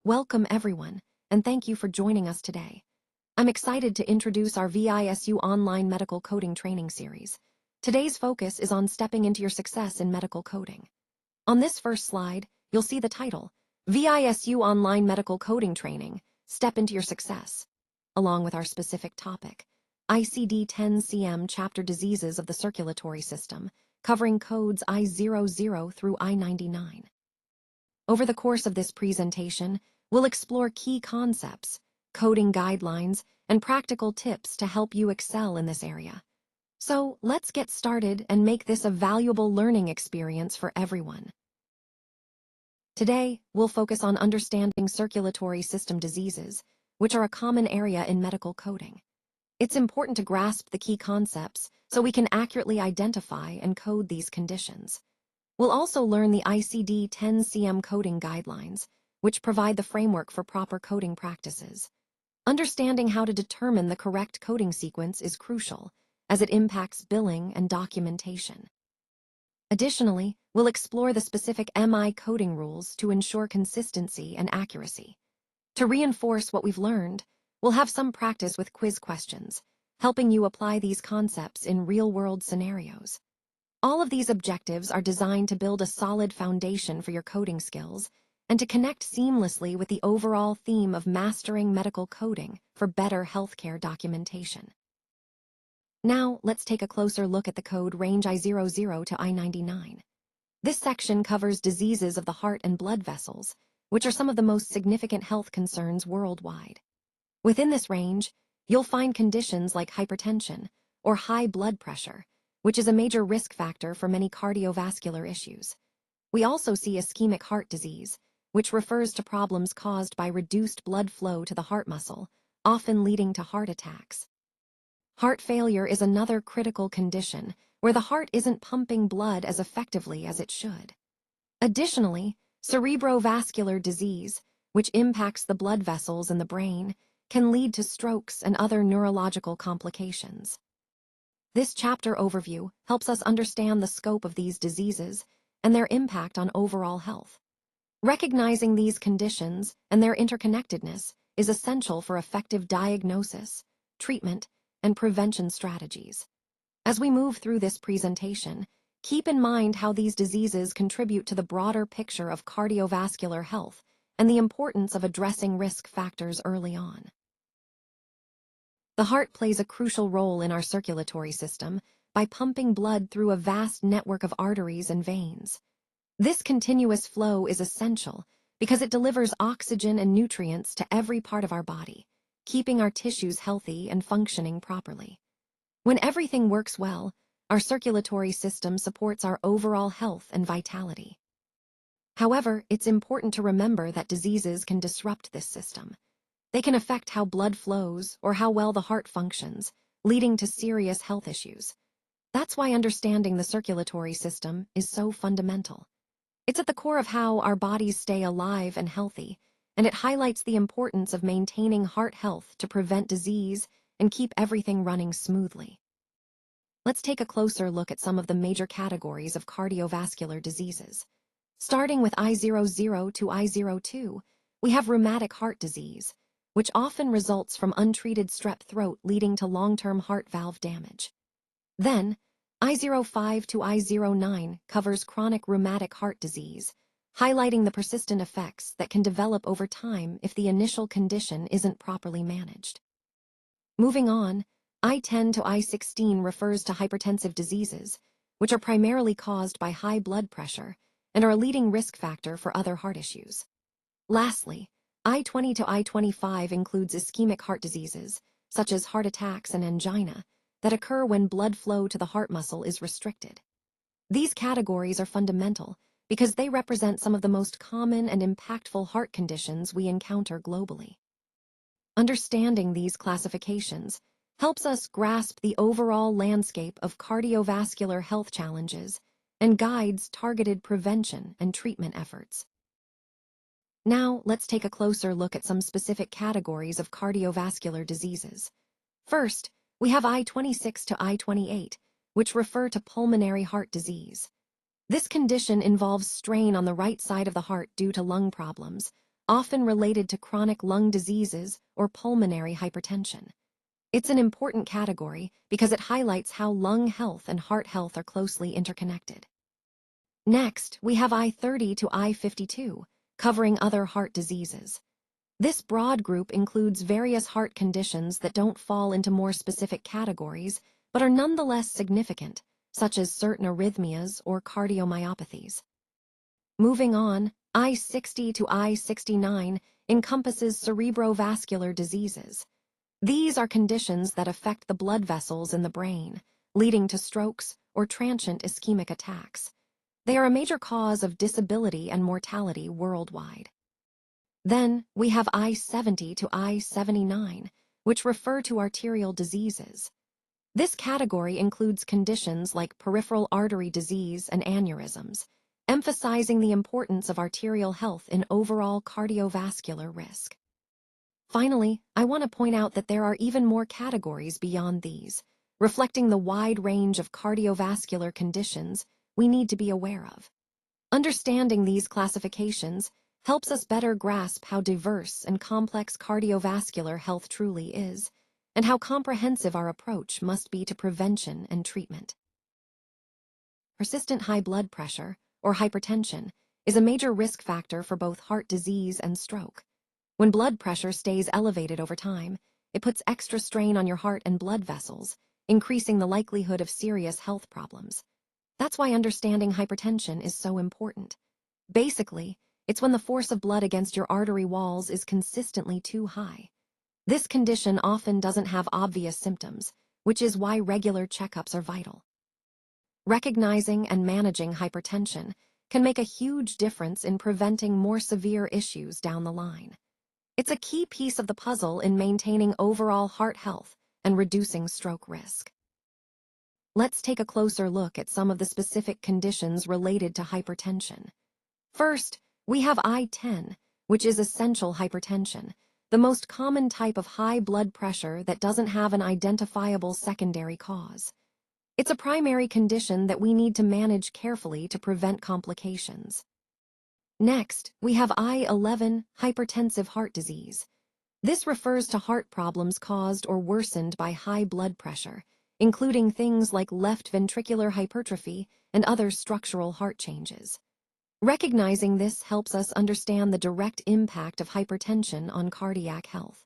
Welcome everyone, and thank you for joining us today. I'm excited to introduce our VISU online medical coding training series. Today's focus is on stepping into your success in medical coding. On this first slide, you'll see the title, VISU Online Medical Coding Training, Step into Your Success, along with our specific topic, ICD10 CM Chapter Diseases of the Circulatory System, covering codes I00 through I99. Over the course of this presentation, we'll explore key concepts, coding guidelines, and practical tips to help you excel in this area. So let's get started and make this a valuable learning experience for everyone. Today, we'll focus on understanding circulatory system diseases, which are a common area in medical coding. It's important to grasp the key concepts so we can accurately identify and code these conditions. We'll also learn the ICD10 CM coding guidelines, which provide the framework for proper coding practices. Understanding how to determine the correct coding sequence is crucial, as it impacts billing and documentation. Additionally, we'll explore the specific MI coding rules to ensure consistency and accuracy. To reinforce what we've learned, we'll have some practice with quiz questions, helping you apply these concepts in real-world scenarios. All of these objectives are designed to build a solid foundation for your coding skills and to connect seamlessly with the overall theme of mastering medical coding for better healthcare documentation. Now, let's take a closer look at the code range I00 to I99. This section covers diseases of the heart and blood vessels, which are some of the most significant health concerns worldwide. Within this range, you'll find conditions like hypertension or high blood pressure, which is a major risk factor for many cardiovascular issues. We also see ischemic heart disease, which refers to problems caused by reduced blood flow to the heart muscle, often leading to heart attacks. Heart failure is another critical condition where the heart isn't pumping blood as effectively as it should. Additionally, cerebrovascular disease, which impacts the blood vessels in the brain, can lead to strokes and other neurological complications. This chapter overview helps us understand the scope of these diseases and their impact on overall health. Recognizing these conditions and their interconnectedness is essential for effective diagnosis, treatment, and prevention strategies. As we move through this presentation, keep in mind how these diseases contribute to the broader picture of cardiovascular health and the importance of addressing risk factors early on. The heart plays a crucial role in our circulatory system by pumping blood through a vast network of arteries and veins. This continuous flow is essential because it delivers oxygen and nutrients to every part of our body, keeping our tissues healthy and functioning properly. When everything works well, our circulatory system supports our overall health and vitality. However, it's important to remember that diseases can disrupt this system. They can affect how blood flows or how well the heart functions, leading to serious health issues. That's why understanding the circulatory system is so fundamental. It's at the core of how our bodies stay alive and healthy, and it highlights the importance of maintaining heart health to prevent disease and keep everything running smoothly. Let's take a closer look at some of the major categories of cardiovascular diseases. Starting with I00 to I02, we have rheumatic heart disease, which often results from untreated strep throat leading to long-term heart valve damage. Then, I05 to I09 covers chronic rheumatic heart disease, highlighting the persistent effects that can develop over time if the initial condition isn't properly managed. Moving on, I10 to I16 refers to hypertensive diseases, which are primarily caused by high blood pressure and are a leading risk factor for other heart issues. Lastly, I20 to I25 includes ischemic heart diseases, such as heart attacks and angina, that occur when blood flow to the heart muscle is restricted. These categories are fundamental because they represent some of the most common and impactful heart conditions we encounter globally. Understanding these classifications helps us grasp the overall landscape of cardiovascular health challenges and guides targeted prevention and treatment efforts. Now, let's take a closer look at some specific categories of cardiovascular diseases. First, we have I26 to I28, which refer to pulmonary heart disease. This condition involves strain on the right side of the heart due to lung problems, often related to chronic lung diseases or pulmonary hypertension. It's an important category because it highlights how lung health and heart health are closely interconnected. Next, we have I-30 to I-52, covering other heart diseases. This broad group includes various heart conditions that don't fall into more specific categories, but are nonetheless significant, such as certain arrhythmias or cardiomyopathies. Moving on, I-60 to I-69 encompasses cerebrovascular diseases. These are conditions that affect the blood vessels in the brain, leading to strokes or transient ischemic attacks. They are a major cause of disability and mortality worldwide. Then, we have I-70 to I-79, which refer to arterial diseases. This category includes conditions like peripheral artery disease and aneurysms, emphasizing the importance of arterial health in overall cardiovascular risk. Finally, I want to point out that there are even more categories beyond these, reflecting the wide range of cardiovascular conditions we need to be aware of. Understanding these classifications helps us better grasp how diverse and complex cardiovascular health truly is, and how comprehensive our approach must be to prevention and treatment. Persistent high blood pressure, or hypertension, is a major risk factor for both heart disease and stroke. When blood pressure stays elevated over time, it puts extra strain on your heart and blood vessels, increasing the likelihood of serious health problems. That's why understanding hypertension is so important. Basically, it's when the force of blood against your artery walls is consistently too high. This condition often doesn't have obvious symptoms, which is why regular checkups are vital. Recognizing and managing hypertension can make a huge difference in preventing more severe issues down the line. It's a key piece of the puzzle in maintaining overall heart health and reducing stroke risk. Let's take a closer look at some of the specific conditions related to hypertension. First, we have I-10, which is essential hypertension, the most common type of high blood pressure that doesn't have an identifiable secondary cause. It's a primary condition that we need to manage carefully to prevent complications. Next, we have I-11, hypertensive heart disease. This refers to heart problems caused or worsened by high blood pressure, including things like left ventricular hypertrophy and other structural heart changes. Recognizing this helps us understand the direct impact of hypertension on cardiac health.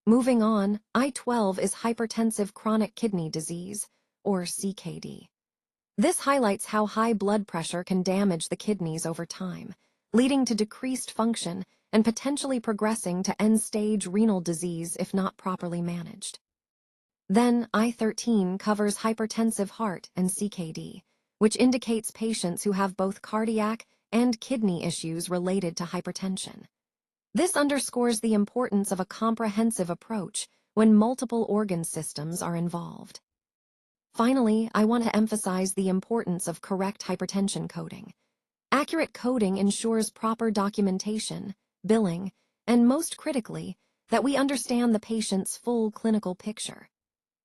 Moving on, I-12 is hypertensive chronic kidney disease, or CKD. This highlights how high blood pressure can damage the kidneys over time, leading to decreased function and potentially progressing to end-stage renal disease if not properly managed. Then, I-13 covers hypertensive heart and CKD, which indicates patients who have both cardiac and kidney issues related to hypertension. This underscores the importance of a comprehensive approach when multiple organ systems are involved. Finally, I want to emphasize the importance of correct hypertension coding. Accurate coding ensures proper documentation, billing, and most critically, that we understand the patient's full clinical picture.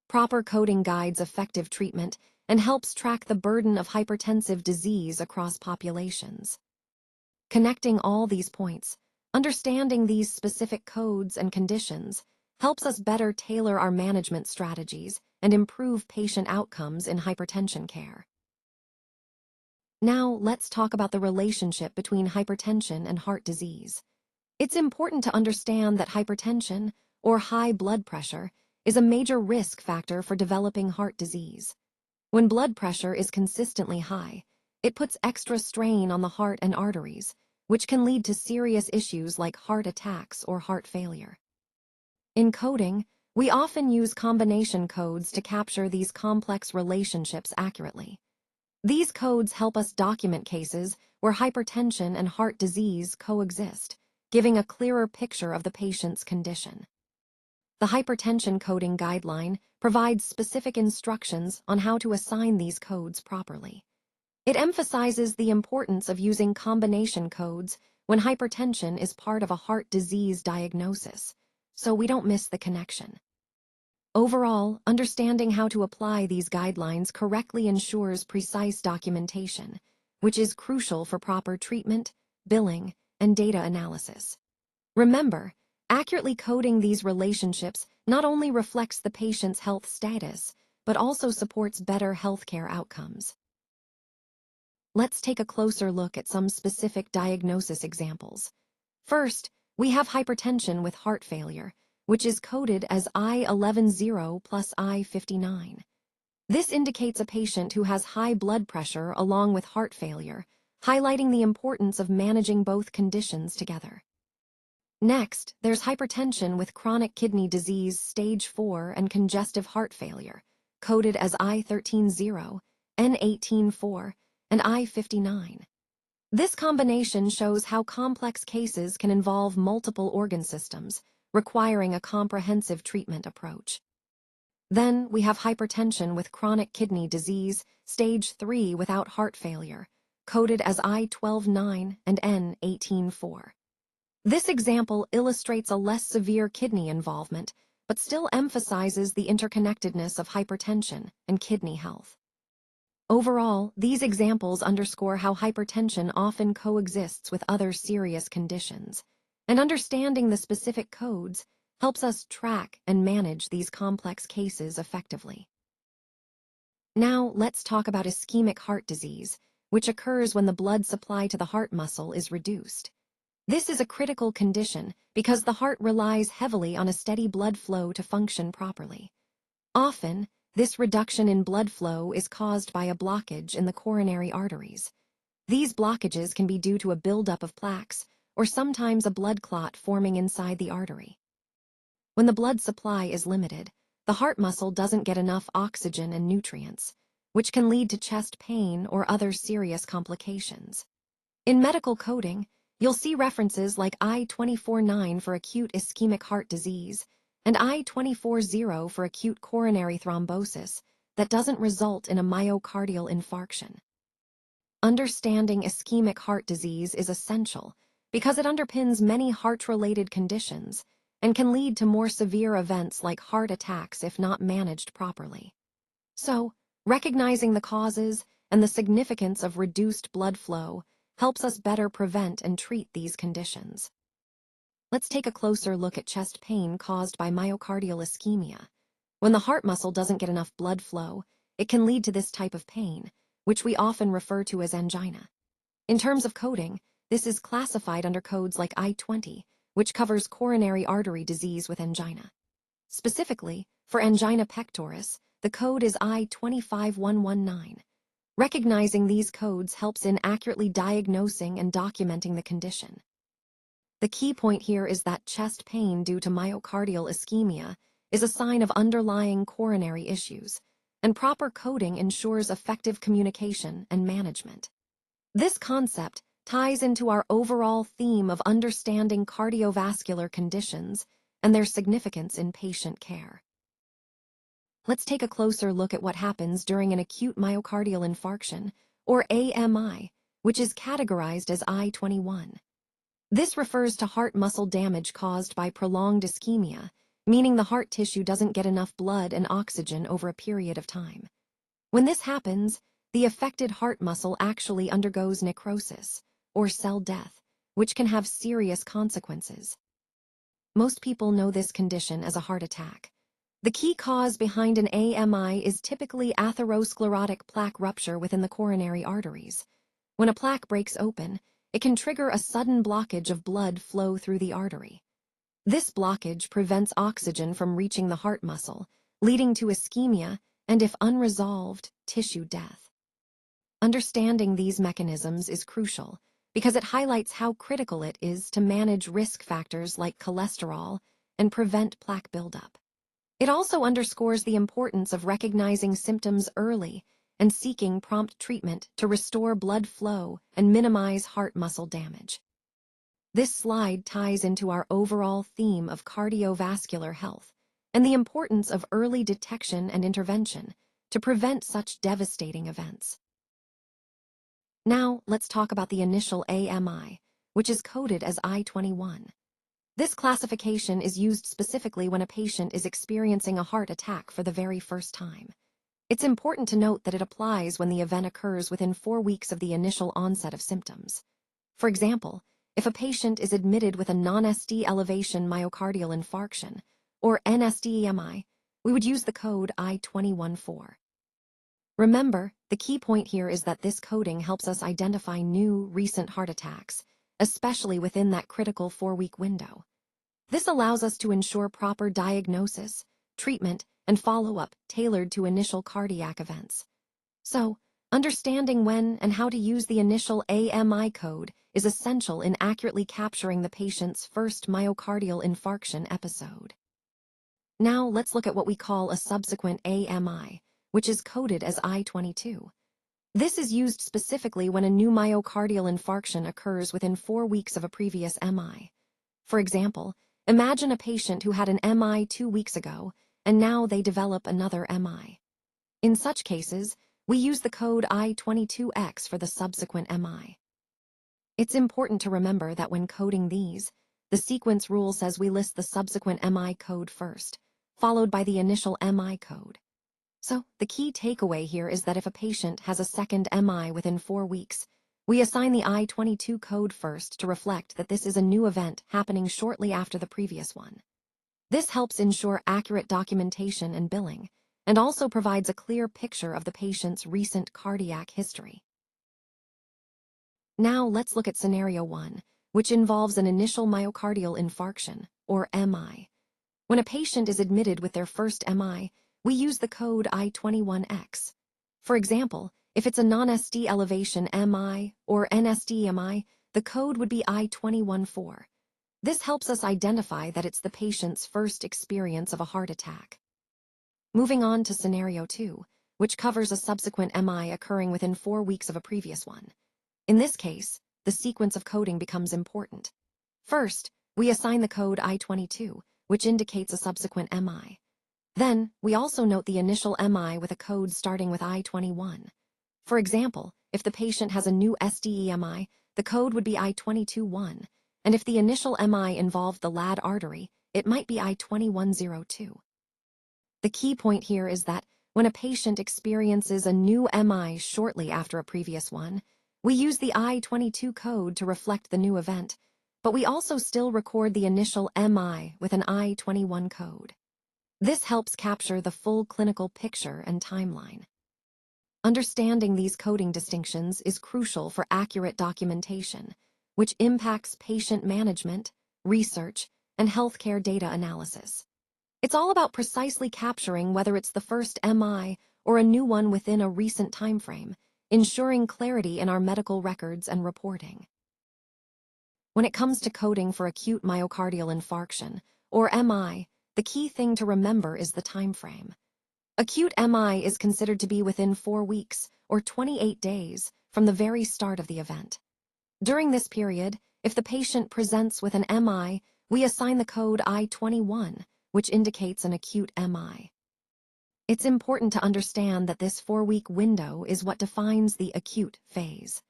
Proper coding guides effective treatment and helps track the burden of hypertensive disease across populations. Connecting all these points, understanding these specific codes and conditions, helps us better tailor our management strategies and improve patient outcomes in hypertension care. Now, let's talk about the relationship between hypertension and heart disease. It's important to understand that hypertension, or high blood pressure, is a major risk factor for developing heart disease. When blood pressure is consistently high, it puts extra strain on the heart and arteries, which can lead to serious issues like heart attacks or heart failure. In coding, we often use combination codes to capture these complex relationships accurately. These codes help us document cases where hypertension and heart disease coexist, giving a clearer picture of the patient's condition. The hypertension coding guideline provides specific instructions on how to assign these codes properly. It emphasizes the importance of using combination codes when hypertension is part of a heart disease diagnosis, so we don't miss the connection. Overall, understanding how to apply these guidelines correctly ensures precise documentation, which is crucial for proper treatment, billing, and data analysis. Remember, accurately coding these relationships not only reflects the patient's health status, but also supports better healthcare outcomes. Let's take a closer look at some specific diagnosis examples. First, we have hypertension with heart failure, which is coded as I11-0 plus I59. This indicates a patient who has high blood pressure along with heart failure, highlighting the importance of managing both conditions together. Next, there's hypertension with chronic kidney disease stage 4 and congestive heart failure, coded as I13-0, N18-4, and I59. This combination shows how complex cases can involve multiple organ systems, requiring a comprehensive treatment approach. Then we have hypertension with chronic kidney disease, stage 3 without heart failure, coded as I12-9 and N18-4. This example illustrates a less severe kidney involvement, but still emphasizes the interconnectedness of hypertension and kidney health. Overall, these examples underscore how hypertension often coexists with other serious conditions, and understanding the specific codes helps us track and manage these complex cases effectively. Now, let's talk about ischemic heart disease, which occurs when the blood supply to the heart muscle is reduced. This is a critical condition because the heart relies heavily on a steady blood flow to function properly. Often, this reduction in blood flow is caused by a blockage in the coronary arteries. These blockages can be due to a buildup of plaques or sometimes a blood clot forming inside the artery. When the blood supply is limited, the heart muscle doesn't get enough oxygen and nutrients, which can lead to chest pain or other serious complications. In medical coding, you'll see references like I24-9 for acute ischemic heart disease and I24-0 for acute coronary thrombosis that doesn't result in a myocardial infarction. Understanding ischemic heart disease is essential because it underpins many heart-related conditions and can lead to more severe events like heart attacks if not managed properly. So, recognizing the causes and the significance of reduced blood flow helps us better prevent and treat these conditions. Let's take a closer look at chest pain caused by myocardial ischemia. When the heart muscle doesn't get enough blood flow, it can lead to this type of pain, which we often refer to as angina. In terms of coding, this is classified under codes like I20, which covers coronary artery disease with angina. Specifically, for angina pectoris, the code is I25119. Recognizing these codes helps in accurately diagnosing and documenting the condition. The key point here is that chest pain due to myocardial ischemia is a sign of underlying coronary issues, and proper coding ensures effective communication and management. This concept ties into our overall theme of understanding cardiovascular conditions and their significance in patient care. Let's take a closer look at what happens during an acute myocardial infarction, or AMI, which is categorized as I21. This refers to heart muscle damage caused by prolonged ischemia, meaning the heart tissue doesn't get enough blood and oxygen over a period of time. When this happens, the affected heart muscle actually undergoes necrosis, or cell death, which can have serious consequences. Most people know this condition as a heart attack. The key cause behind an AMI is typically atherosclerotic plaque rupture within the coronary arteries. When a plaque breaks open, it can trigger a sudden blockage of blood flow through the artery. This blockage prevents oxygen from reaching the heart muscle, leading to ischemia and, if unresolved, tissue death. Understanding these mechanisms is crucial because it highlights how critical it is to manage risk factors like cholesterol and prevent plaque buildup. It also underscores the importance of recognizing symptoms early and seeking prompt treatment to restore blood flow and minimize heart muscle damage. This slide ties into our overall theme of cardiovascular health and the importance of early detection and intervention to prevent such devastating events. Now, let's talk about the initial AMI, which is coded as I21. This classification is used specifically when a patient is experiencing a heart attack for the very first time. It's important to note that it applies when the event occurs within 4 weeks of the initial onset of symptoms. For example, if a patient is admitted with a non-ST elevation myocardial infarction, or NSDEMI, we would use the code I214. Remember, the key point here is that this coding helps us identify new, recent heart attacks, especially within that critical 4-week window. This allows us to ensure proper diagnosis, treatment, and follow-up tailored to initial cardiac events. So, understanding when and how to use the initial AMI code is essential in accurately capturing the patient's first myocardial infarction episode. Now let's look at what we call a subsequent AMI, which is coded as I22. This is used specifically when a new myocardial infarction occurs within 4 weeks of a previous MI. For example, imagine a patient who had an MI 2 weeks ago, and now they develop another MI. In such cases, we use the code I22X for the subsequent MI. It's important to remember that when coding these, the sequence rule says we list the subsequent MI code first, followed by the initial MI code. So, the key takeaway here is that if a patient has a second MI within 4 weeks, we assign the I22 code first to reflect that this is a new event happening shortly after the previous one. This helps ensure accurate documentation and billing, and also provides a clear picture of the patient's recent cardiac history. Now let's look at scenario 1, which involves an initial myocardial infarction, or MI. When a patient is admitted with their first MI, we use the code I21X. For example, if it's a non-ST elevation MI or NSDEMI, the code would be I214. This helps us identify that it's the patient's first experience of a heart attack. Moving on to scenario 2, which covers a subsequent MI occurring within 4 weeks of a previous one. In this case, the sequence of coding becomes important. First, we assign the code I22, which indicates a subsequent MI. Then, we also note the initial MI with a code starting with I21. For example, if the patient has a new SDEMI, the code would be I221, and if the initial MI involved the LAD artery, it might be I2102. The key point here is that when a patient experiences a new MI shortly after a previous one, we use the I22 code to reflect the new event, but we also still record the initial MI with an I21 code. This helps capture the full clinical picture and timeline. Understanding these coding distinctions is crucial for accurate documentation, which impacts patient management, research, and healthcare data analysis. It's all about precisely capturing whether it's the first MI or a new one within a recent timeframe, ensuring clarity in our medical records and reporting. When it comes to coding for acute myocardial infarction, or MI, the key thing to remember is the time frame. Acute MI is considered to be within 4 weeks, or 28 days, from the very start of the event. During this period, if the patient presents with an MI, we assign the code I21, which indicates an acute MI. It's important to understand that this 4-week window is what defines the acute phase.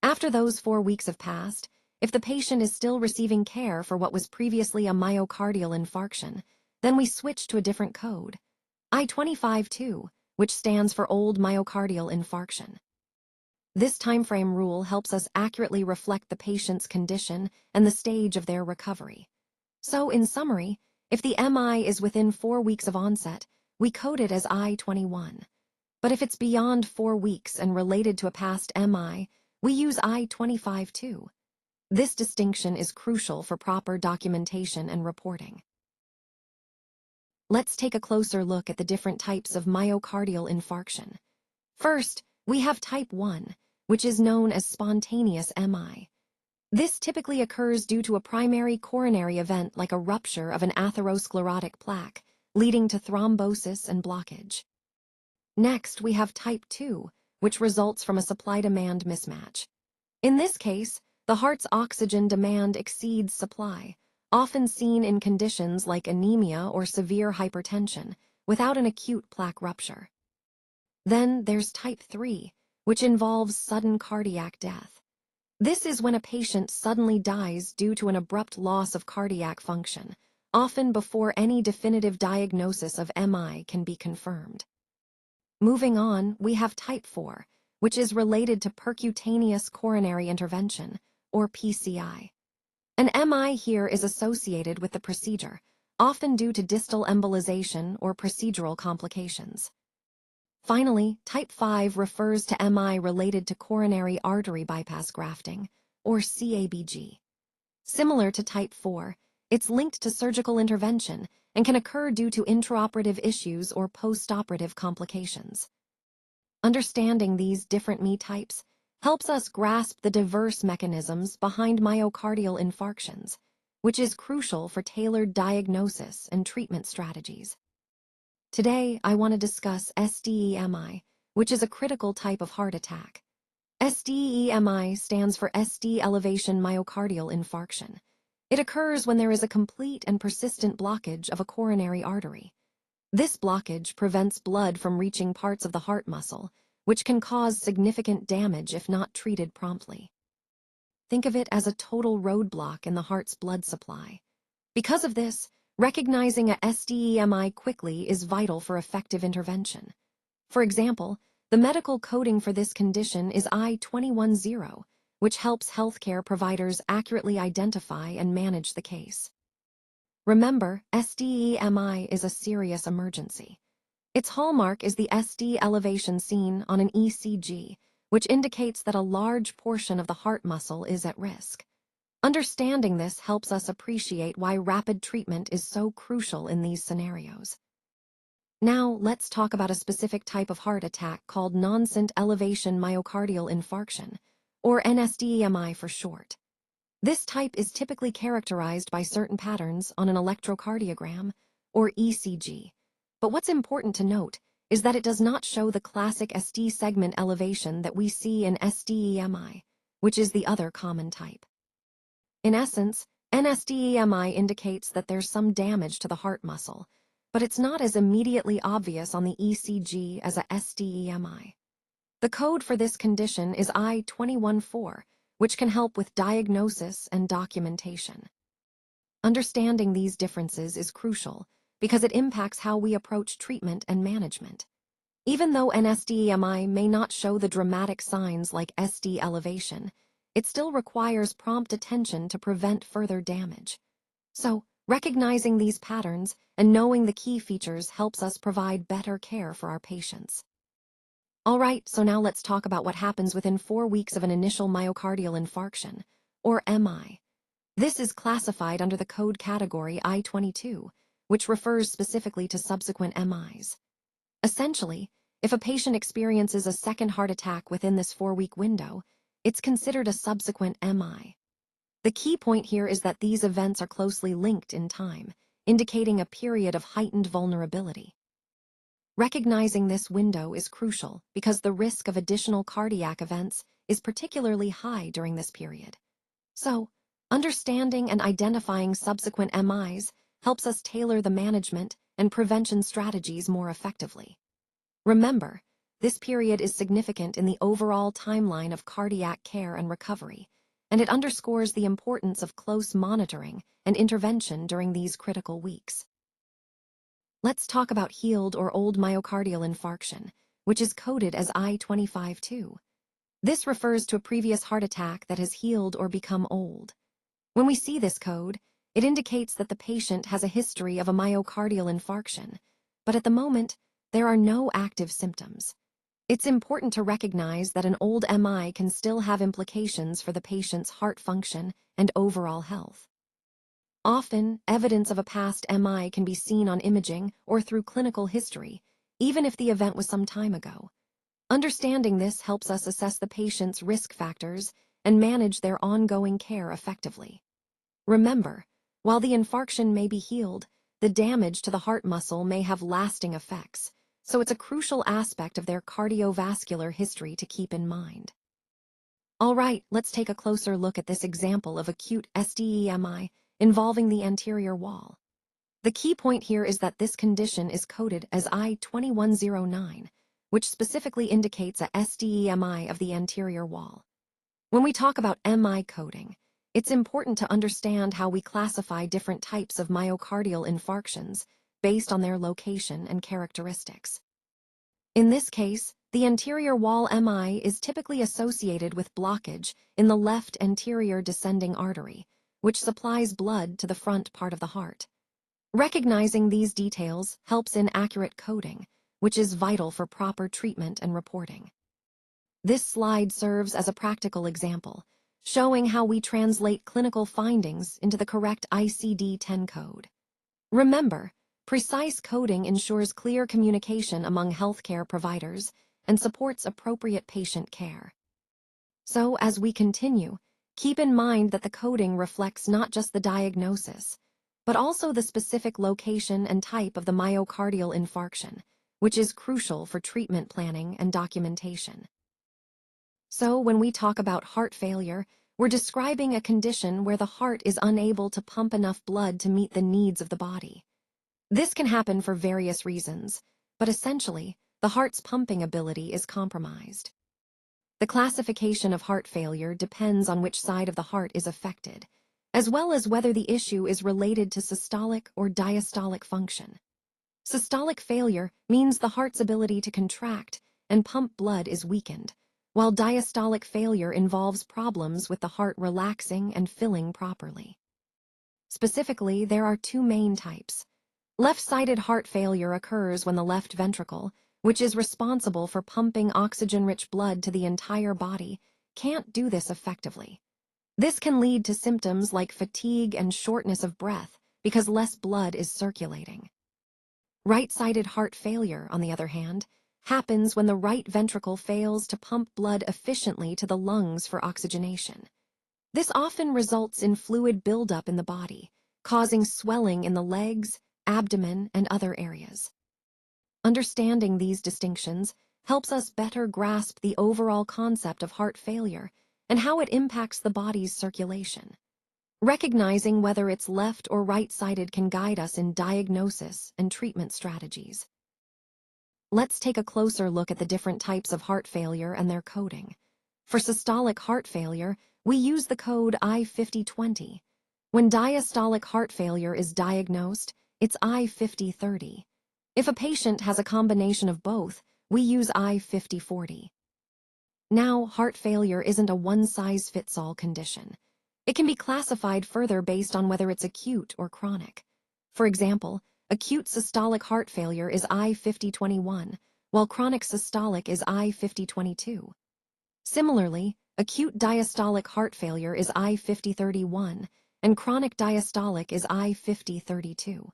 After those 4 weeks have passed, if the patient is still receiving care for what was previously a myocardial infarction, then we switch to a different code, I25-2, which stands for Old Myocardial Infarction. This timeframe rule helps us accurately reflect the patient's condition and the stage of their recovery. So, in summary, if the MI is within 4 weeks of onset, we code it as I21. But if it's beyond 4 weeks and related to a past MI, we use I25-2. This distinction is crucial for proper documentation and reporting. Let's take a closer look at the different types of myocardial infarction. First, we have type 1, which is known as spontaneous MI. This typically occurs due to a primary coronary event like a rupture of an atherosclerotic plaque, leading to thrombosis and blockage. Next, we have type 2, which results from a supply-demand mismatch. In this case, the heart's oxygen demand exceeds supply, often seen in conditions like anemia or severe hypertension, without an acute plaque rupture. Then there's type 3, which involves sudden cardiac death. This is when a patient suddenly dies due to an abrupt loss of cardiac function, often before any definitive diagnosis of MI can be confirmed. Moving on, we have type 4, which is related to percutaneous coronary intervention, or PCI. An MI here is associated with the procedure, often due to distal embolization or procedural complications. Finally, type 5 refers to MI related to coronary artery bypass grafting, or CABG. Similar to type 4, it's linked to surgical intervention and can occur due to intraoperative issues or postoperative complications. Understanding these different MI types helps us grasp the diverse mechanisms behind myocardial infarctions, which is crucial for tailored diagnosis and treatment strategies. Today, I want to discuss SDE-MI, which is a critical type of heart attack. SDE-MI stands for ST elevation myocardial infarction. It occurs when there is a complete and persistent blockage of a coronary artery. This blockage prevents blood from reaching parts of the heart muscle, which can cause significant damage if not treated promptly. Think of it as a total roadblock in the heart's blood supply. Because of this, recognizing a SDE-MI quickly is vital for effective intervention. For example, the medical coding for this condition is I-210, which helps healthcare providers accurately identify and manage the case. Remember, SDE-MI is a serious emergency. Its hallmark is the SD elevation seen on an ECG, which indicates that a large portion of the heart muscle is at risk. Understanding this helps us appreciate why rapid treatment is so crucial in these scenarios. Now, let's talk about a specific type of heart attack called non-ST elevation myocardial infarction, or NSDEMI for short. This type is typically characterized by certain patterns on an electrocardiogram, or ECG. But what's important to note is that it does not show the classic ST segment elevation that we see in SDEMI, which is the other common type. In essence, NSDEMI indicates that there's some damage to the heart muscle, but it's not as immediately obvious on the ECG as a SDEMI. The code for this condition is I-214, which can help with diagnosis and documentation. Understanding these differences is crucial because it impacts how we approach treatment and management. Even though NSDEMI may not show the dramatic signs like SD elevation, it still requires prompt attention to prevent further damage. So, recognizing these patterns and knowing the key features helps us provide better care for our patients. All right, so now let's talk about what happens within 4 weeks of an initial myocardial infarction, or MI. This is classified under the code category I-22, which refers specifically to subsequent MIs. Essentially, if a patient experiences a second heart attack within this 4-week window, it's considered a subsequent MI. The key point here is that these events are closely linked in time, indicating a period of heightened vulnerability. Recognizing this window is crucial because the risk of additional cardiac events is particularly high during this period. So, understanding and identifying subsequent MIs helps us tailor the management and prevention strategies more effectively. Remember, this period is significant in the overall timeline of cardiac care and recovery, and it underscores the importance of close monitoring and intervention during these critical weeks. Let's talk about healed or old myocardial infarction, which is coded as I-25-2. This refers to a previous heart attack that has healed or become old. When we see this code, it indicates that the patient has a history of a myocardial infarction, but at the moment, there are no active symptoms. It's important to recognize that an old MI can still have implications for the patient's heart function and overall health. Often, evidence of a past MI can be seen on imaging or through clinical history, even if the event was some time ago. Understanding this helps us assess the patient's risk factors and manage their ongoing care effectively. Remember, while the infarction may be healed, the damage to the heart muscle may have lasting effects, so it's a crucial aspect of their cardiovascular history to keep in mind. All right, let's take a closer look at this example of acute SDEMI involving the anterior wall. The key point here is that this condition is coded as I-2109, which specifically indicates a SDEMI of the anterior wall. When we talk about MI coding, it's important to understand how we classify different types of myocardial infarctions based on their location and characteristics. In this case, the anterior wall MI is typically associated with blockage in the left anterior descending artery, which supplies blood to the front part of the heart. Recognizing these details helps in accurate coding, which is vital for proper treatment and reporting. This slide serves as a practical example, showing how we translate clinical findings into the correct ICD-10 code. Remember, precise coding ensures clear communication among healthcare providers and supports appropriate patient care. So, as we continue, keep in mind that the coding reflects not just the diagnosis, but also the specific location and type of the myocardial infarction, which is crucial for treatment planning and documentation. So, when we talk about heart failure, we're describing a condition where the heart is unable to pump enough blood to meet the needs of the body. This can happen for various reasons, but essentially, the heart's pumping ability is compromised. The classification of heart failure depends on which side of the heart is affected, as well as whether the issue is related to systolic or diastolic function. Systolic failure means the heart's ability to contract and pump blood is weakened, while diastolic failure involves problems with the heart relaxing and filling properly. Specifically, there are two main types. Left-sided heart failure occurs when the left ventricle, which is responsible for pumping oxygen-rich blood to the entire body, can't do this effectively. This can lead to symptoms like fatigue and shortness of breath because less blood is circulating. Right-sided heart failure, on the other hand, happens when the right ventricle fails to pump blood efficiently to the lungs for oxygenation. This often results in fluid buildup in the body, causing swelling in the legs, abdomen, and other areas. Understanding these distinctions helps us better grasp the overall concept of heart failure and how it impacts the body's circulation. Recognizing whether it's left or right-sided can guide us in diagnosis and treatment strategies. Let's take a closer look at the different types of heart failure and their coding. For systolic heart failure, we use the code I5020. When diastolic heart failure is diagnosed, it's I5030. If a patient has a combination of both, we use I5040. Now, heart failure isn't a one-size-fits-all condition. It can be classified further based on whether it's acute or chronic. For example, acute systolic heart failure is I5021, while chronic systolic is I5022. Similarly, acute diastolic heart failure is I5031, and chronic diastolic is I5032.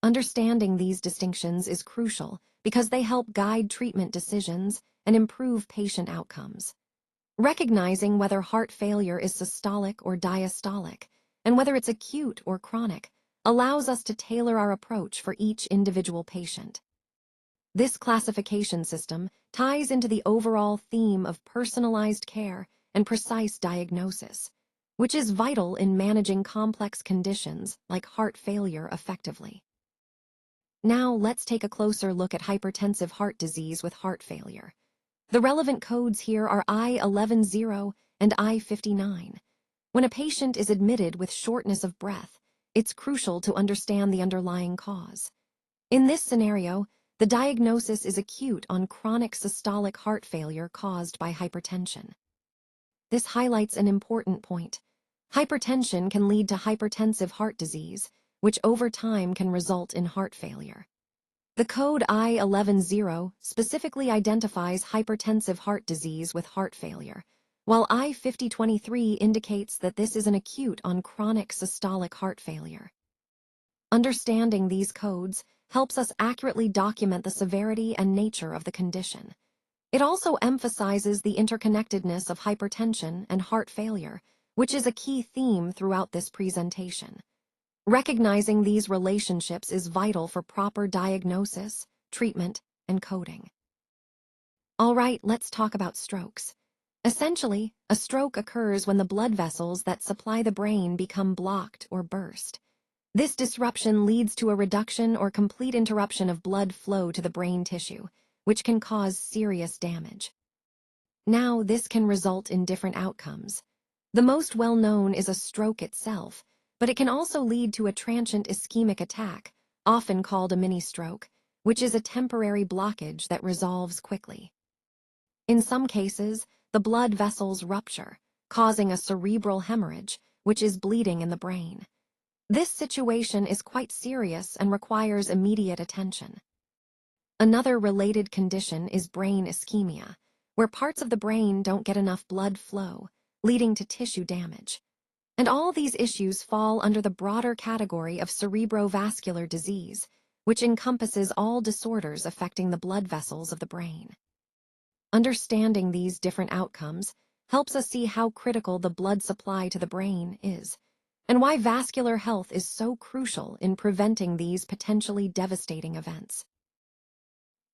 Understanding these distinctions is crucial because they help guide treatment decisions and improve patient outcomes. Recognizing whether heart failure is systolic or diastolic, and whether it's acute or chronic, allows us to tailor our approach for each individual patient. This classification system ties into the overall theme of personalized care and precise diagnosis, which is vital in managing complex conditions like heart failure effectively. Now, let's take a closer look at hypertensive heart disease with heart failure. The relevant codes here are I11-0 and I59. When a patient is admitted with shortness of breath, it's crucial to understand the underlying cause. In this scenario, the diagnosis is acute on chronic systolic heart failure caused by hypertension. This highlights an important point. Hypertension can lead to hypertensive heart disease, which over time can result in heart failure. The code I11-0 specifically identifies hypertensive heart disease with heart failure, while I5023 indicates that this is an acute on chronic systolic heart failure. Understanding these codes helps us accurately document the severity and nature of the condition. It also emphasizes the interconnectedness of hypertension and heart failure, which is a key theme throughout this presentation. Recognizing these relationships is vital for proper diagnosis, treatment, and coding. All right, let's talk about strokes. Essentially, a stroke occurs when the blood vessels that supply the brain become blocked or burst. This disruption leads to a reduction or complete interruption of blood flow to the brain tissue, which can cause serious damage. Now, this can result in different outcomes. The most well-known is a stroke itself, but it can also lead to a transient ischemic attack, often called a mini-stroke, which is a temporary blockage that resolves quickly. In some cases, the blood vessels rupture, causing a cerebral hemorrhage, which is bleeding in the brain. This situation is quite serious and requires immediate attention. Another related condition is brain ischemia, where parts of the brain don't get enough blood flow, leading to tissue damage. And all these issues fall under the broader category of cerebrovascular disease, which encompasses all disorders affecting the blood vessels of the brain. Understanding these different outcomes helps us see how critical the blood supply to the brain is, and why vascular health is so crucial in preventing these potentially devastating events.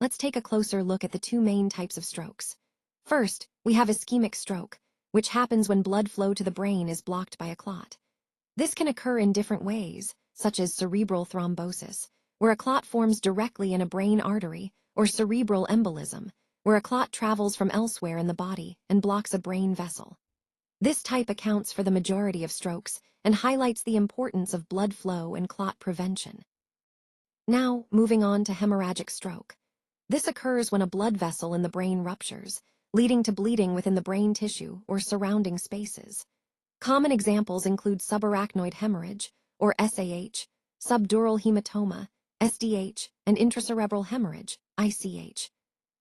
Let's take a closer look at the two main types of strokes. First, we have ischemic stroke, which happens when blood flow to the brain is blocked by a clot. This can occur in different ways, such as cerebral thrombosis, where a clot forms directly in a brain artery, or cerebral embolism, where a clot travels from elsewhere in the body and blocks a brain vessel. This type accounts for the majority of strokes and highlights the importance of blood flow and clot prevention. Now, moving on to hemorrhagic stroke. This occurs when a blood vessel in the brain ruptures, leading to bleeding within the brain tissue or surrounding spaces. Common examples include subarachnoid hemorrhage, or SAH, subdural hematoma, SDH, and intracerebral hemorrhage, ICH.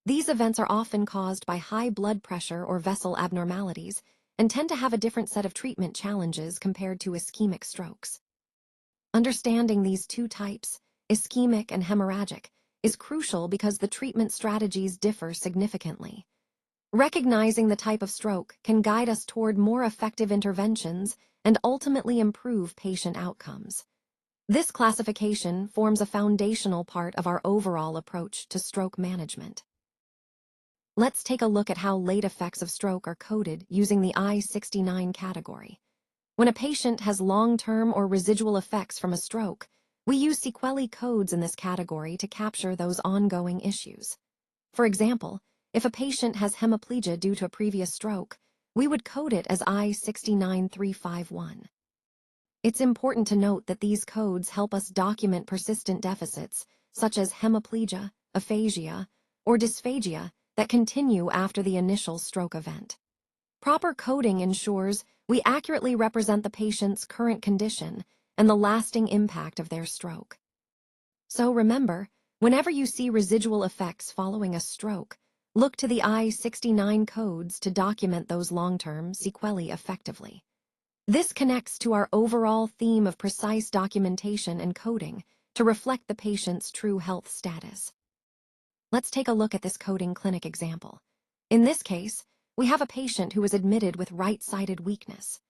These events are often caused by high blood pressure or vessel abnormalities and tend to have a different set of treatment challenges compared to ischemic strokes. Understanding these two types, ischemic and hemorrhagic, is crucial because the treatment strategies differ significantly. Recognizing the type of stroke can guide us toward more effective interventions and ultimately improve patient outcomes. This classification forms a foundational part of our overall approach to stroke management. Let's take a look at how late effects of stroke are coded using the I-69 category. When a patient has long-term or residual effects from a stroke, we use sequelae codes in this category to capture those ongoing issues. For example, if a patient has hemiplegia due to a previous stroke, we would code it as I-69351. It's important to note that these codes help us document persistent deficits, such as hemiplegia, aphasia, or dysphagia, that continue after the initial stroke event. Proper coding ensures we accurately represent the patient's current condition and the lasting impact of their stroke. So remember, whenever you see residual effects following a stroke, look to the I-69 codes to document those long-term sequelae effectively. This connects to our overall theme of precise documentation and coding to reflect the patient's true health status. Let's take a look at this coding clinic example. In this case, we have a patient who is admitted with right-sided weakness.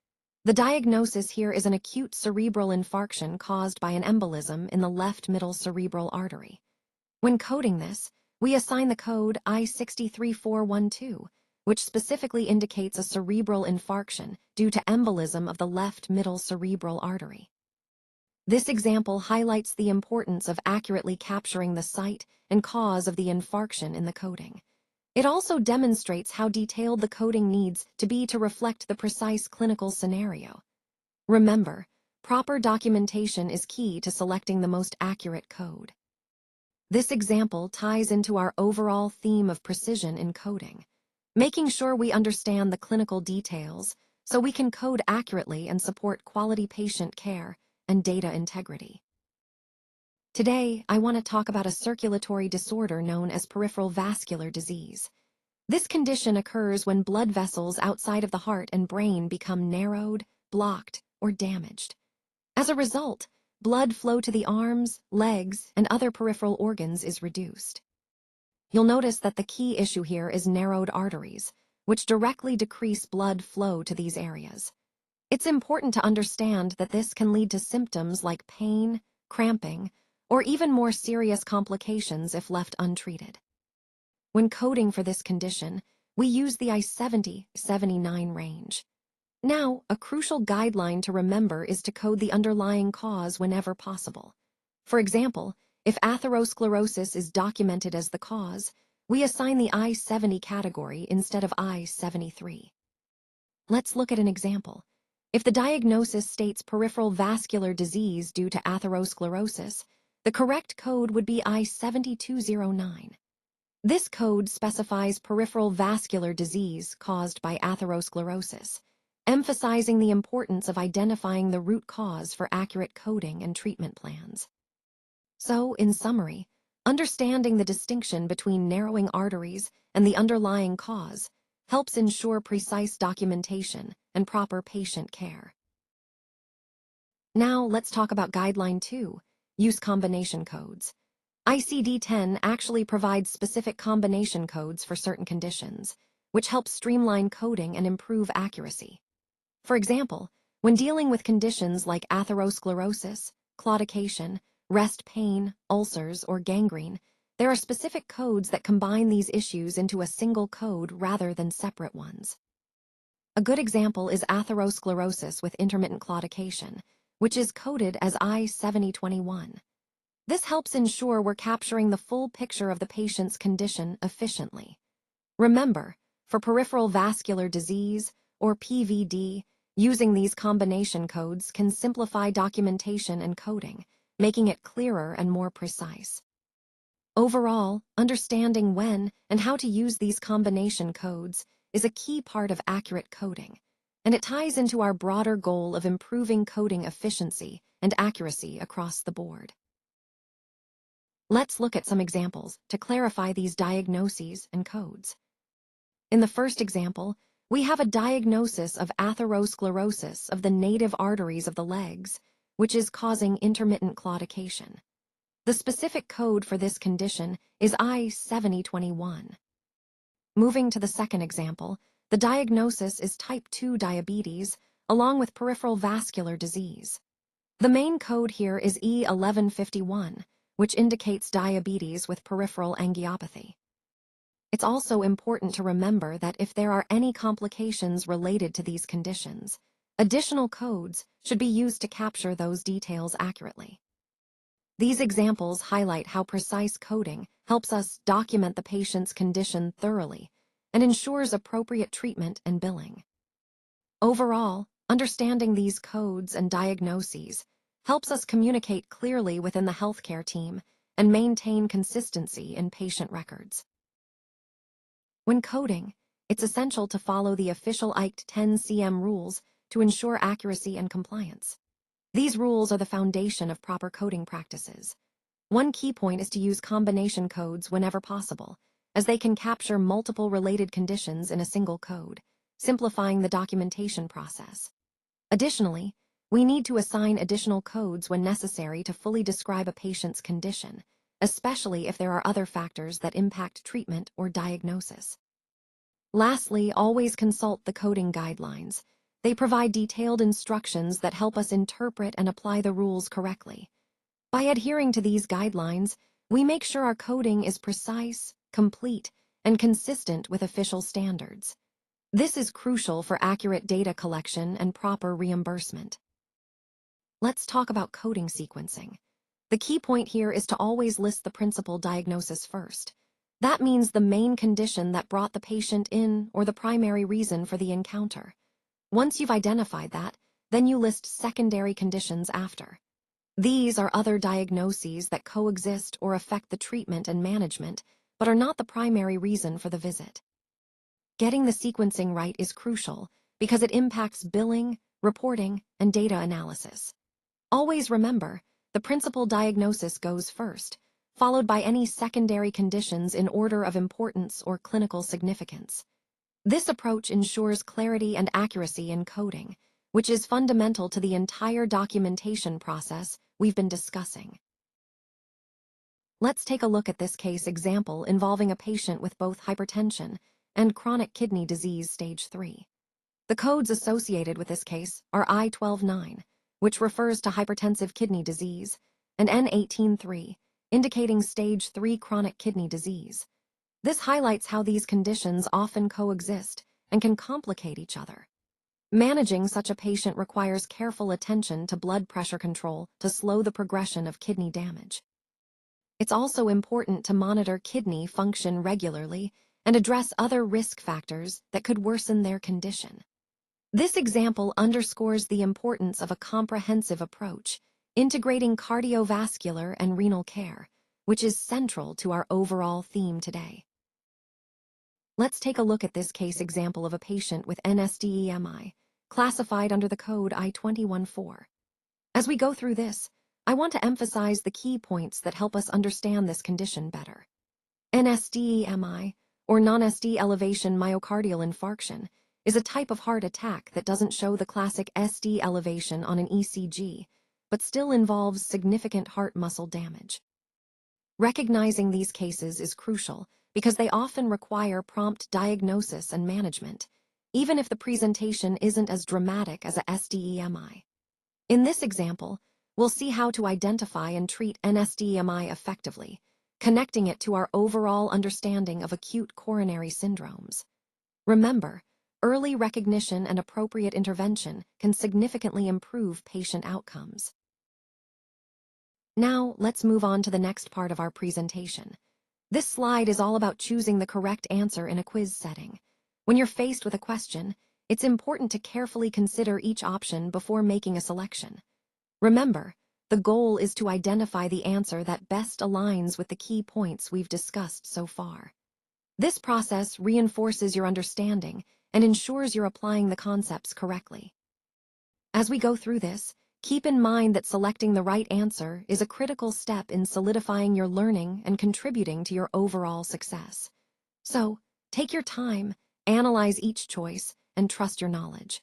The diagnosis here is an acute cerebral infarction caused by an embolism in the left middle cerebral artery. When coding this, we assign the code I-63412, which specifically indicates a cerebral infarction due to embolism of the left middle cerebral artery. This example highlights the importance of accurately capturing the site and cause of the infarction in the coding. It also demonstrates how detailed the coding needs to be to reflect the precise clinical scenario. Remember, proper documentation is key to selecting the most accurate code. This example ties into our overall theme of precision in coding, making sure we understand the clinical details so we can code accurately and support quality patient care and data integrity. Today, I want to talk about a circulatory disorder known as peripheral vascular disease. This condition occurs when blood vessels outside of the heart and brain become narrowed, blocked, or damaged. As a result, blood flow to the arms, legs, and other peripheral organs is reduced. You'll notice that the key issue here is narrowed arteries, which directly decrease blood flow to these areas. It's important to understand that this can lead to symptoms like pain, cramping, or even more serious complications if left untreated. When coding for this condition, we use the I-70-79 range. Now, a crucial guideline to remember is to code the underlying cause whenever possible. For example, if atherosclerosis is documented as the cause, we assign the I-70 category instead of I-73. Let's look at an example. If the diagnosis states peripheral vascular disease due to atherosclerosis, the correct code would be I-7209. This code specifies peripheral vascular disease caused by atherosclerosis, emphasizing the importance of identifying the root cause for accurate coding and treatment plans. So, in summary, understanding the distinction between narrowing arteries and the underlying cause helps ensure precise documentation and proper patient care. Now, let's talk about Guideline 2, use combination codes. ICD-10 actually provides specific combination codes for certain conditions, which helps streamline coding and improve accuracy. For example, when dealing with conditions like atherosclerosis, claudication, rest pain, ulcers, or gangrene, there are specific codes that combine these issues into a single code rather than separate ones. A good example is atherosclerosis with intermittent claudication, which is coded as I-7021. This helps ensure we're capturing the full picture of the patient's condition efficiently. Remember, for peripheral vascular disease, or PVD, using these combination codes can simplify documentation and coding, making it clearer and more precise. Overall, understanding when and how to use these combination codes is a key part of accurate coding, and it ties into our broader goal of improving coding efficiency and accuracy across the board. Let's look at some examples to clarify these diagnoses and codes. In the first example, we have a diagnosis of atherosclerosis of the native arteries of the legs, which is causing intermittent claudication. The specific code for this condition is I-7021. Moving to the second example, the diagnosis is type 2 diabetes, along with peripheral vascular disease. The main code here is E1151, which indicates diabetes with peripheral angiopathy. It's also important to remember that if there are any complications related to these conditions, additional codes should be used to capture those details accurately. These examples highlight how precise coding helps us document the patient's condition thoroughly and ensures appropriate treatment and billing. Overall, understanding these codes and diagnoses helps us communicate clearly within the healthcare team and maintain consistency in patient records. When coding, it's essential to follow the official ICD-10 CM rules to ensure accuracy and compliance. These rules are the foundation of proper coding practices. One key point is to use combination codes whenever possible, as they can capture multiple related conditions in a single code, simplifying the documentation process. Additionally, we need to assign additional codes when necessary to fully describe a patient's condition, especially if there are other factors that impact treatment or diagnosis. Lastly, always consult the coding guidelines. They provide detailed instructions that help us interpret and apply the rules correctly. By adhering to these guidelines, we make sure our coding is precise, complete, and consistent with official standards. This is crucial for accurate data collection and proper reimbursement. Let's talk about coding sequencing. The key point here is to always list the principal diagnosis first. That means the main condition that brought the patient in or the primary reason for the encounter. Once you've identified that, then you list secondary conditions after. These are other diagnoses that coexist or affect the treatment and management, but are not the primary reason for the visit. Getting the sequencing right is crucial because it impacts billing, reporting, and data analysis. Always remember, the principal diagnosis goes first, followed by any secondary conditions in order of importance or clinical significance. This approach ensures clarity and accuracy in coding, which is fundamental to the entire documentation process we've been discussing. Let's take a look at this case example involving a patient with both hypertension and chronic kidney disease stage 3. The codes associated with this case are I-12-9, which refers to hypertensive kidney disease, and N-18-3, indicating stage 3 chronic kidney disease. This highlights how these conditions often coexist and can complicate each other. Managing such a patient requires careful attention to blood pressure control to slow the progression of kidney damage. It's also important to monitor kidney function regularly and address other risk factors that could worsen their condition. This example underscores the importance of a comprehensive approach, integrating cardiovascular and renal care, which is central to our overall theme today. Let's take a look at this case example of a patient with NSDEMI, classified under the code I-21-4. As we go through this, I want to emphasize the key points that help us understand this condition better. NSD-MI, or non-SD elevation myocardial infarction, is a type of heart attack that doesn't show the classic SD elevation on an ECG, but still involves significant heart muscle damage. Recognizing these cases is crucial because they often require prompt diagnosis and management, even if the presentation isn't as dramatic as a SDEMI. In this example, we'll see how to identify and treat NSDEMI effectively, connecting it to our overall understanding of acute coronary syndromes. Remember, early recognition and appropriate intervention can significantly improve patient outcomes. Now, let's move on to the next part of our presentation. This slide is all about choosing the correct answer in a quiz setting. When you're faced with a question, it's important to carefully consider each option before making a selection. Remember, the goal is to identify the answer that best aligns with the key points we've discussed so far. This process reinforces your understanding and ensures you're applying the concepts correctly. As we go through this, keep in mind that selecting the right answer is a critical step in solidifying your learning and contributing to your overall success. So, take your time, analyze each choice, and trust your knowledge.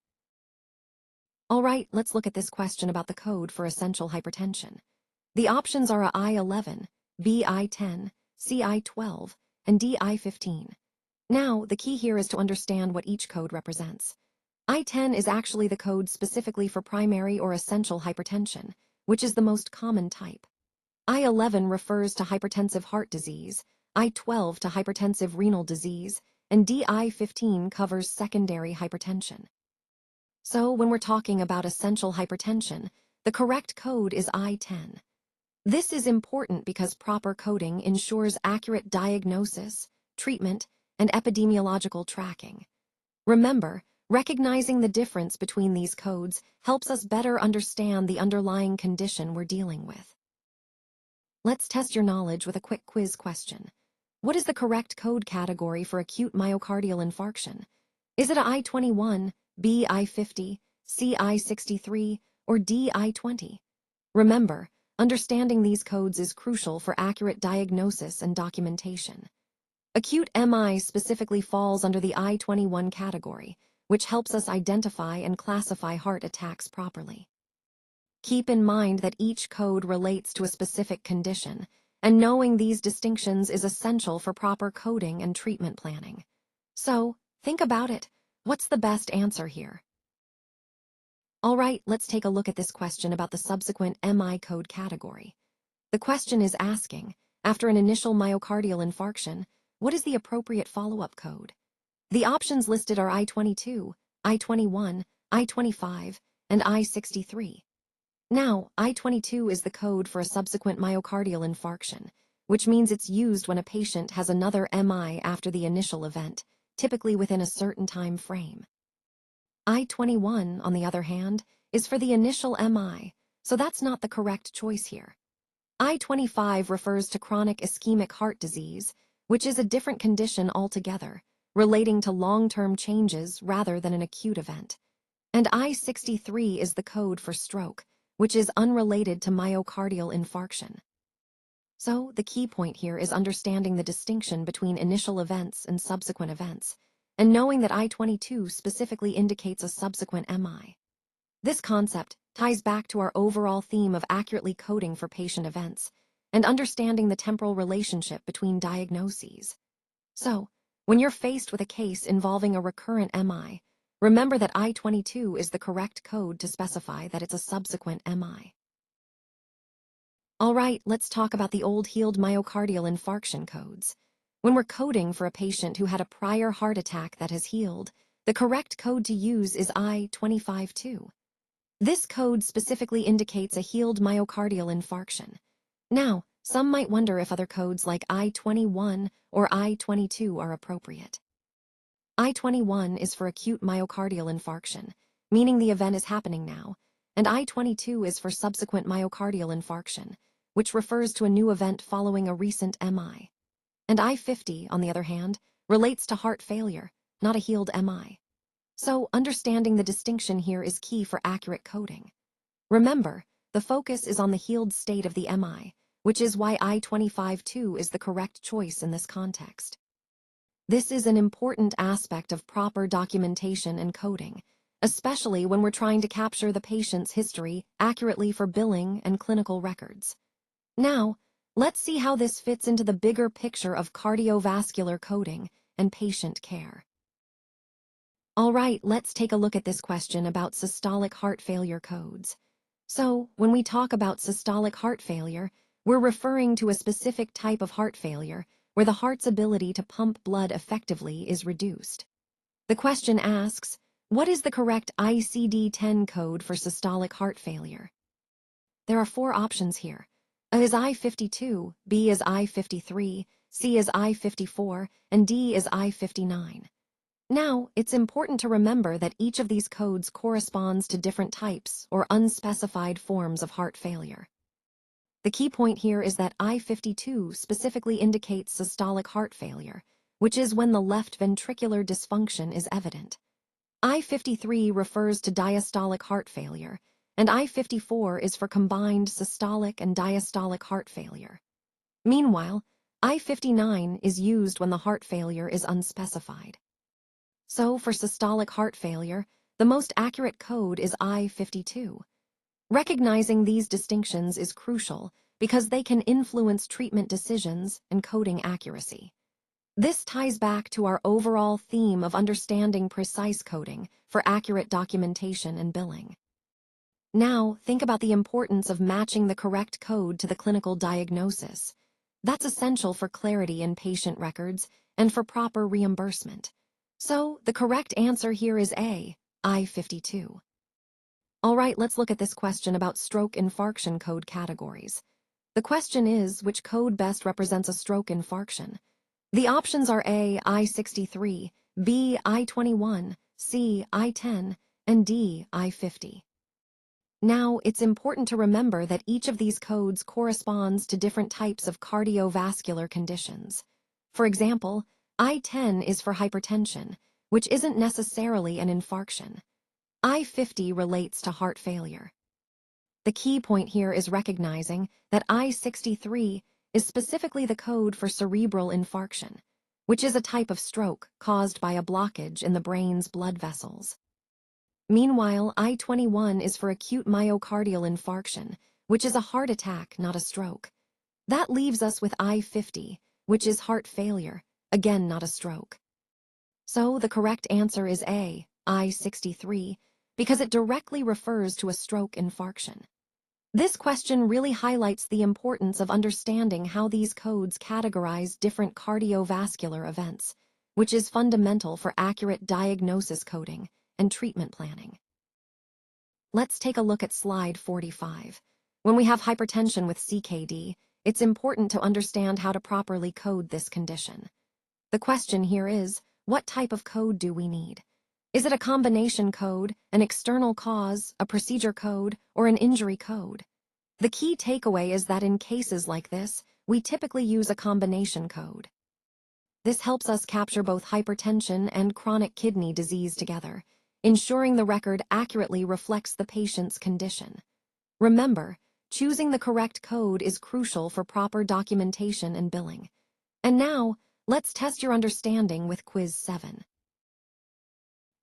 All right, let's look at this question about the code for essential hypertension. The options are a I11, BI10, CI12, and DI15. Now, the key here is to understand what each code represents. I10 is actually the code specifically for primary or essential hypertension, which is the most common type. I11 refers to hypertensive heart disease, I12 to hypertensive renal disease, and DI15 covers secondary hypertension. So, when we're talking about essential hypertension, the correct code is I10. This is important because proper coding ensures accurate diagnosis, treatment, and epidemiological tracking. Remember, recognizing the difference between these codes helps us better understand the underlying condition we're dealing with. Let's test your knowledge with a quick quiz question. What is the correct code category for acute myocardial infarction? Is it a I21, BI50, CI63, or DI20? Remember, understanding these codes is crucial for accurate diagnosis and documentation. Acute MI specifically falls under the I21 category, which helps us identify and classify heart attacks properly. Keep in mind that each code relates to a specific condition, and knowing these distinctions is essential for proper coding and treatment planning. So, think about it. What's the best answer here? All right, let's take a look at this question about the subsequent MI code category. The question is asking, after an initial myocardial infarction, what is the appropriate follow-up code? The options listed are I22, I21, I25, and I63. Now, I22 is the code for a subsequent myocardial infarction, which means it's used when a patient has another MI after the initial event, typically within a certain time frame. I21, on the other hand, is for the initial MI, so that's not the correct choice here. I25 refers to chronic ischemic heart disease, which is a different condition altogether, relating to long-term changes rather than an acute event. And I63 is the code for stroke, which is unrelated to myocardial infarction. So, the key point here is understanding the distinction between initial events and subsequent events, and knowing that I22 specifically indicates a subsequent MI. This concept ties back to our overall theme of accurately coding for patient events and understanding the temporal relationship between diagnoses. So, when you're faced with a case involving a recurrent MI, remember that I22 is the correct code to specify that it's a subsequent MI. All right, let's talk about the old healed myocardial infarction codes. When we're coding for a patient who had a prior heart attack that has healed, the correct code to use is I25-2. This code specifically indicates a healed myocardial infarction. Now, some might wonder if other codes like I21 or I22 are appropriate. I21 is for acute myocardial infarction, meaning the event is happening now, and I22 is for subsequent myocardial infarction, which refers to a new event following a recent MI. And I50, on the other hand, relates to heart failure, not a healed MI. So, understanding the distinction here is key for accurate coding. Remember, the focus is on the healed state of the MI, which is why I-25-2 is the correct choice in this context. This is an important aspect of proper documentation and coding, especially when we're trying to capture the patient's history accurately for billing and clinical records. Now, let's see how this fits into the bigger picture of cardiovascular coding and patient care. All right, let's take a look at this question about systolic heart failure codes. So, when we talk about systolic heart failure, we're referring to a specific type of heart failure where the heart's ability to pump blood effectively is reduced. The question asks, what is the correct ICD-10 code for systolic heart failure? There are 4 options here. A is I-52, B is I-53, C is I-54, and D is I-59. Now, it's important to remember that each of these codes corresponds to different types or unspecified forms of heart failure. The key point here is that I-52 specifically indicates systolic heart failure, which is when the left ventricular dysfunction is evident. I-53 refers to diastolic heart failure, and I-54 is for combined systolic and diastolic heart failure. Meanwhile, I-59 is used when the heart failure is unspecified. So, for systolic heart failure, the most accurate code is I-52. Recognizing these distinctions is crucial because they can influence treatment decisions and coding accuracy. This ties back to our overall theme of understanding precise coding for accurate documentation and billing. Now, think about the importance of matching the correct code to the clinical diagnosis. That's essential for clarity in patient records and for proper reimbursement. So, the correct answer here is A, I-52. All right, let's look at this question about stroke infarction code categories. The question is, which code best represents a stroke infarction? The options are A, I-63, B, I-21, C, I-10, and D, I-50. Now, it's important to remember that each of these codes corresponds to different types of cardiovascular conditions. For example, I-10 is for hypertension, which isn't necessarily an infarction. I-50 relates to heart failure. The key point here is recognizing that I-63 is specifically the code for cerebral infarction, which is a type of stroke caused by a blockage in the brain's blood vessels. Meanwhile, I-21 is for acute myocardial infarction, which is a heart attack, not a stroke. That leaves us with I-50, which is heart failure, again not a stroke. So the correct answer is A, I-63, because it directly refers to a stroke infarction. This question really highlights the importance of understanding how these codes categorize different cardiovascular events, which is fundamental for accurate diagnosis coding and treatment planning. Let's take a look at slide 45. When we have hypertension with CKD, it's important to understand how to properly code this condition. The question here is, what type of code do we need? Is it a combination code, an external cause, a procedure code, or an injury code? The key takeaway is that in cases like this, we typically use a combination code. This helps us capture both hypertension and chronic kidney disease together, ensuring the record accurately reflects the patient's condition. Remember, choosing the correct code is crucial for proper documentation and billing. And now, let's test your understanding with Quiz 7.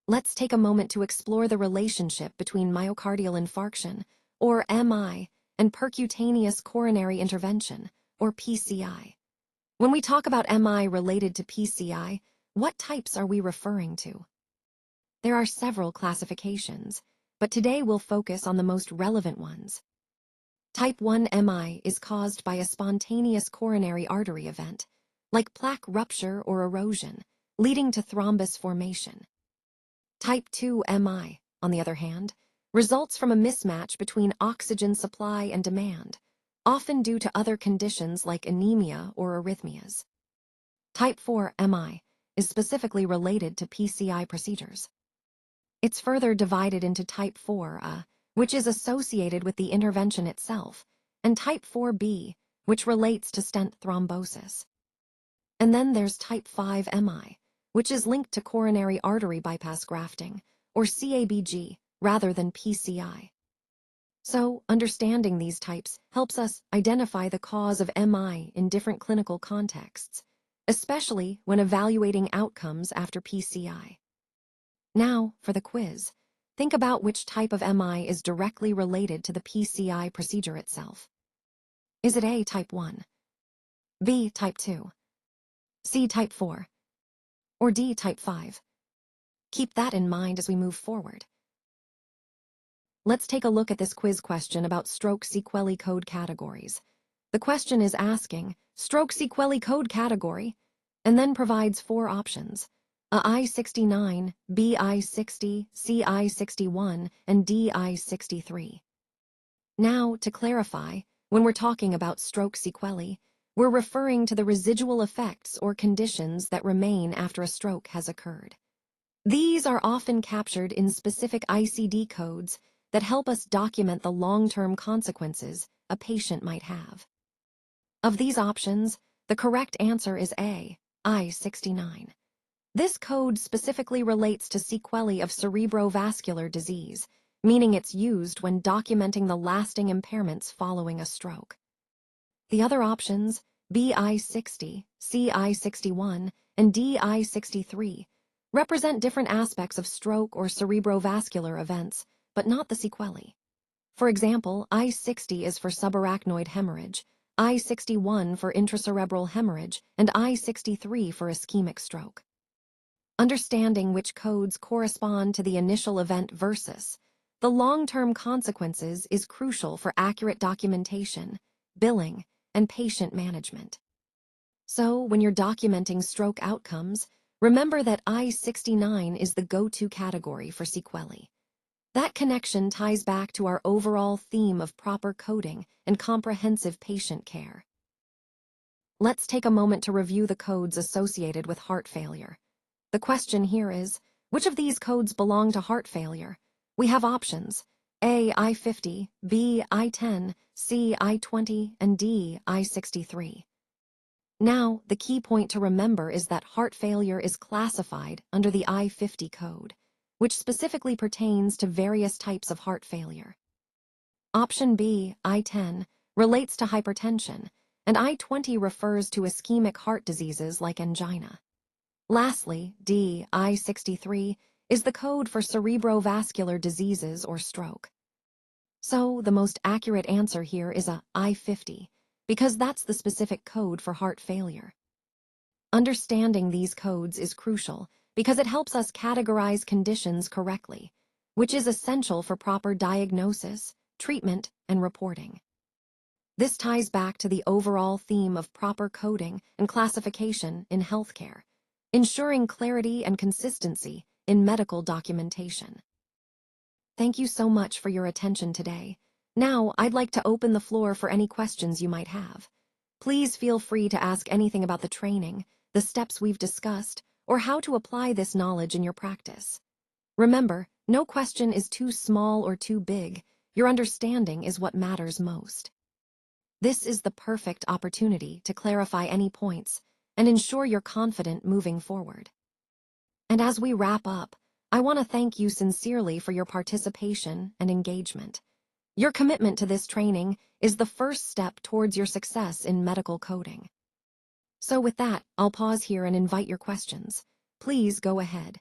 Let's take a moment to explore the relationship between myocardial infarction, or MI, and percutaneous coronary intervention, or PCI. When we talk about MI related to PCI, what types are we referring to? There are several classifications, but today we'll focus on the most relevant ones. Type 1 MI is caused by a spontaneous coronary artery event, like plaque rupture or erosion, leading to thrombus formation. Type 2 MI, on the other hand, results from a mismatch between oxygen supply and demand, often due to other conditions like anemia or arrhythmias. Type 4 MI is specifically related to PCI procedures. It's further divided into Type 4A, which is associated with the intervention itself, and Type 4B, which relates to stent thrombosis. And then there's Type 5 MI, which is linked to coronary artery bypass grafting, or CABG, rather than PCI. So, understanding these types helps us identify the cause of MI in different clinical contexts, especially when evaluating outcomes after PCI. Now, for the quiz, think about which type of MI is directly related to the PCI procedure itself. Is it A, type 1, B, type 2, C, type 4, or D, type 5? Keep that in mind as we move forward. Let's take a look at this quiz question about stroke sequelae code categories. The question is asking, stroke sequelae code category, and then provides 4 options: a I-69, B I-60, C I-61, and D I-63. Now, to clarify, when we're talking about stroke sequelae, we're referring to the residual effects or conditions that remain after a stroke has occurred. These are often captured in specific ICD codes that help us document the long-term consequences a patient might have. Of these options, the correct answer is A, I-69. This code specifically relates to sequelae of cerebrovascular disease, meaning it's used when documenting the lasting impairments following a stroke. The other options, B I-60, C I-61, and D I-63, represent different aspects of stroke or cerebrovascular events, but not the sequelae. For example, I-60 is for subarachnoid hemorrhage, I-61 for intracerebral hemorrhage, and I-63 for ischemic stroke. Understanding which codes correspond to the initial event versus the long-term consequences is crucial for accurate documentation, billing, and patient management. So, when you're documenting stroke outcomes, remember that I-69 is the go-to category for sequelae. That connection ties back to our overall theme of proper coding and comprehensive patient care. Let's take a moment to review the codes associated with heart failure. The question here is, which of these codes belong to heart failure? We have options: A, I-50, B, I-10, C, I-20, and D, I-63. Now, the key point to remember is that heart failure is classified under the I-50 code, which specifically pertains to various types of heart failure. Option B, I-10, relates to hypertension, and I-20 refers to ischemic heart diseases like angina. Lastly, D, I-63, is the code for cerebrovascular diseases or stroke. So, the most accurate answer here is a I-50, because that's the specific code for heart failure. Understanding these codes is crucial because it helps us categorize conditions correctly, which is essential for proper diagnosis, treatment, and reporting. This ties back to the overall theme of proper coding and classification in healthcare, ensuring clarity and consistency in medical documentation. Thank you so much for your attention today. Now, I'd like to open the floor for any questions you might have. Please feel free to ask anything about the training, the steps we've discussed, or how to apply this knowledge in your practice. Remember, no question is too small or too big. Your understanding is what matters most. This is the perfect opportunity to clarify any points and ensure you're confident moving forward. And as we wrap up, I want to thank you sincerely for your participation and engagement. Your commitment to this training is the first step towards your success in medical coding. So with that, I'll pause here and invite your questions. Please go ahead.